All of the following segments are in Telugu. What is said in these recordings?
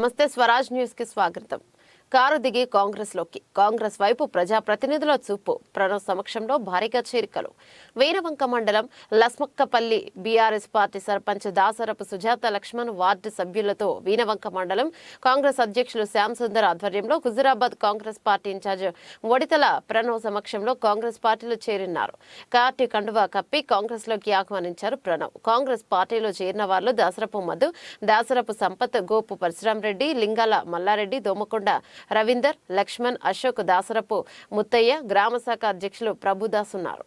నమస్తే స్వరాజ్ న్యూస్ కి స్వాగతం. కారు దిగి కాంగ్రెస్ వైపు ప్రజాప్రతినిధుల చూపు. ప్రణవ్ సమక్షంలో భారీగా చేరికలు. వీరవంక మండలం Lasmakkapalli BRS party sarpanch Dasarapu Sujatha Laxman ward సభ్యులతో వీరవంక మండలం కాంగ్రెస్ అధ్యక్షులు శ్యామ్ సుందర్ ఆధ్వర్యంలో Huzurabad Congress party incharge Vodithala Pranav సమక్షంలో కాంగ్రెస్ పార్టీలో చేరినారు. పార్టీ కండువా కప్పి కాంగ్రెస్ లోకి ఆహ్వానించారు ప్రణవ్. కాంగ్రెస్ పార్టీలో చేరిన వారిలో దాసరపు మధు, దాసరపు సంపత్, గోపు పరశురాం రెడ్డి, లింగాల మల్లారెడ్డి, దోమకొండ రవీందర్, లక్ష్మణ్, అశోక్, దాసరపు ముత్తయ్య, గ్రామ శాఖ అధ్యక్షులు ప్రభుదాస్ ఉన్నారు.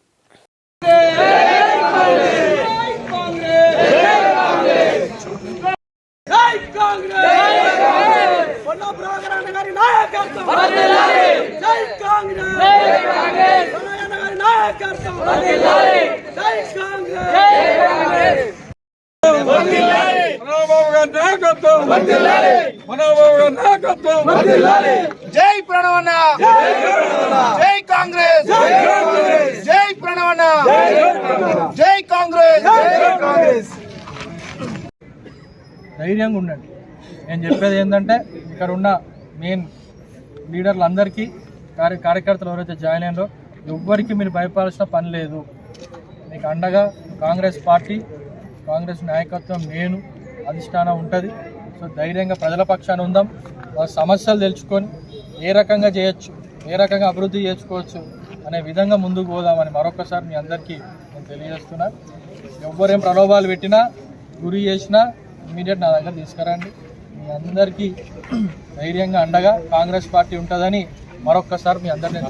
జై ప్రణవన్న, జై కాంగ్రెస్, జై ప్రణవన్న, జై కాంగ్రెస్. ధైర్యంగా ఉండండి. నేను చెప్పేది ఏంటంటే ఇక్కడ ఉన్న మెయిన్ లీడర్లు అందరికీ కార్యకర్తలు ఎవరైతే జాయిన్ అయినారో ఎవ్వరికి మీరు భయపడాల్సిన పని లేదు. మీకు అండగా కాంగ్రెస్ పార్టీ, కాంగ్రెస్ నాయకత్వం, నేను అధిష్టానం ఉంటుంది. సో ధైర్యంగా ప్రజల పక్షాన ఉందాం. సమస్యలు తెలుసుకొని ఏ రకంగా చేయొచ్చు, ఏ రకంగా అభివృద్ధి చేసుకోవచ్చు అనే విధంగా ముందుకు పోదామని మరొకసారి మీ అందరికీ నేను తెలియజేస్తున్నా. ఎవ్వరేం ప్రలోభాలు పెట్టినా, గురి చేసినా ఇమీడియట్ నా దగ్గర తీసుకురండి. మీ అందరికీ ధైర్యంగా అండగా కాంగ్రెస్ పార్టీ ఉంటుందని మరొకసారి మీ అందరినీ